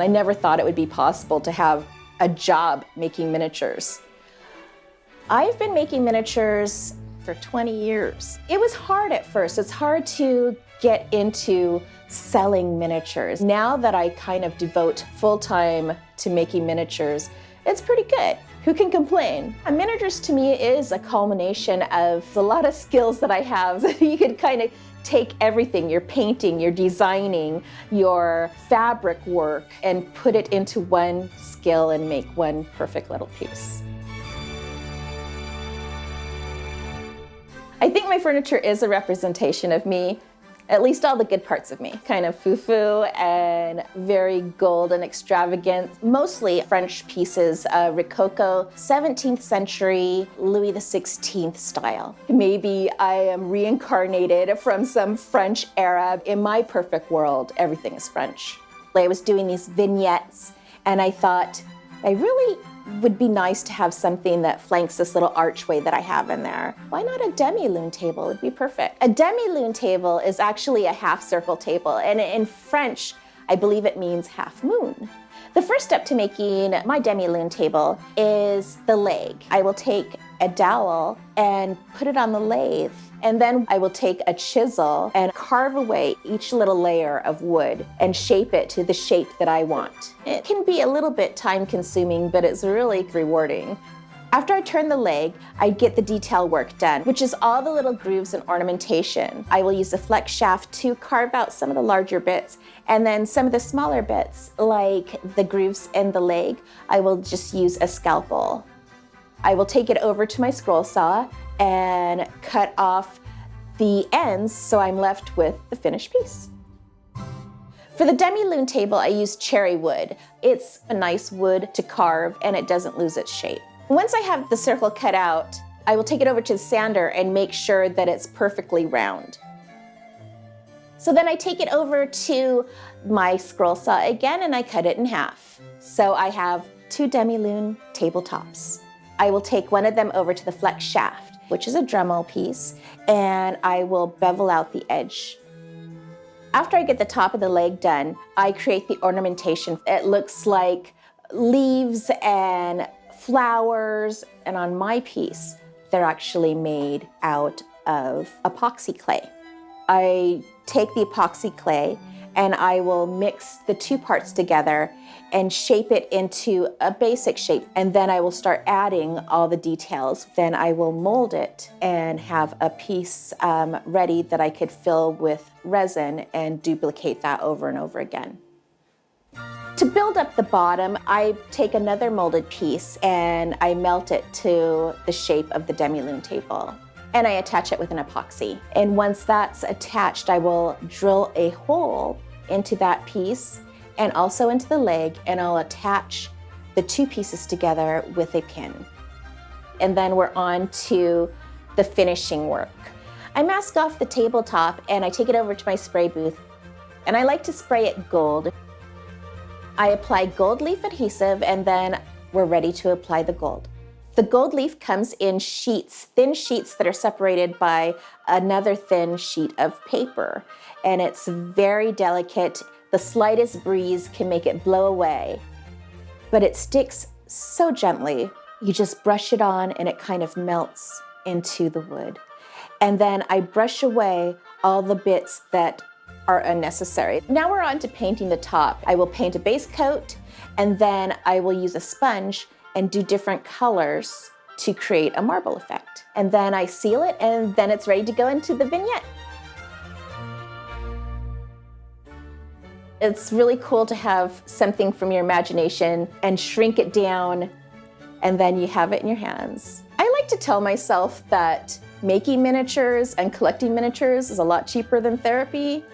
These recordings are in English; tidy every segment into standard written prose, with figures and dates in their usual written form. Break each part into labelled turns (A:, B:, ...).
A: I never thought it would be possible to have a job making miniatures. I've been making miniatures for 20 years. It was hard at first. It's hard to get into selling miniatures. Now that I kind of devote full-time to making miniatures, it's pretty good. Who can complain? Miniatures to me is a culmination of a lot of skills that I have. You could kind of take everything, your painting, your designing, your fabric work, and put it into one skill and make one perfect little piece. I think my furniture is a representation of me, at least all the good parts of me. Kind of foo-foo and very gold and extravagant. Mostly French pieces, Rococo, 17th century, Louis XVI style. Maybe I am reincarnated from some French era. In my perfect world, everything is French. I was doing these vignettes and I thought, I really would be nice to have something that flanks this little archway that I have in there. Why not a demi-lune table? It would be perfect. A demi-lune table is actually a half circle table, and in French, I believe it means half moon. The first step to making my demi-lune table is the leg. I will take a dowel and put it on the lathe, and then I will take a chisel and carve away each little layer of wood and shape it to the shape that I want. It can be a little bit time-consuming, but it's really rewarding. After I turn the leg, I get the detail work done, which is all the little grooves and ornamentation. I will use the flex shaft to carve out some of the larger bits, and then some of the smaller bits, like the grooves in the leg, I will just use a scalpel. I will take it over to my scroll saw and cut off the ends so I'm left with the finished piece. For the demi-lune table, I use cherry wood. It's a nice wood to carve and it doesn't lose its shape. Once I have the circle cut out, I will take it over to the sander and make sure that it's perfectly round. So then I take it over to my scroll saw again and I cut it in half. So I have 2 demi-lune tabletops. I will take one of them over to the flex shaft, which is a Dremel piece, and I will bevel out the edge. After I get the top of the leg done, I create the ornamentation. It looks like leaves and flowers, and on my piece, they're actually made out of epoxy clay. I take the epoxy clay and I will mix the 2 parts together and shape it into a basic shape. And then I will start adding all the details. Then I will mold it and have a piece ready that I could fill with resin and duplicate that over and over again. To build up the bottom, I take another molded piece and I melt it to the shape of the demi-lune table. And I attach it with an epoxy. And once that's attached, I will drill a hole into that piece and also into the leg, and I'll attach the 2 pieces together with a pin. And then we're on to the finishing work. I mask off the tabletop and I take it over to my spray booth, and I like to spray it gold. I apply gold leaf adhesive and then we're ready to apply the gold. The gold leaf comes in sheets, thin sheets that are separated by another thin sheet of paper. And it's very delicate. The slightest breeze can make it blow away. But it sticks so gently. You just brush it on and it kind of melts into the wood. And then I brush away all the bits that are unnecessary. Now we're on to painting the top. I will paint a base coat and then I will use a sponge and do different colors to create a marble effect. And then I seal it and then it's ready to go into the vignette. It's really cool to have something from your imagination and shrink it down, and then you have it in your hands. I like to tell myself that making miniatures and collecting miniatures is a lot cheaper than therapy.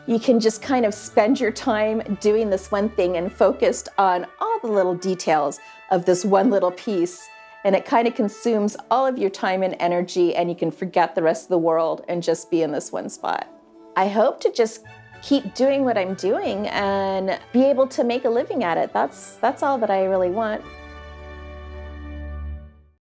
A: You can just kind of spend your time doing this one thing and focused on all the little details of this one little piece, and it kind of consumes all of your time and energy, and you can forget the rest of the world and just be in this one spot. I hope to just keep doing what I'm doing and be able to make a living at it. That's all that I really want.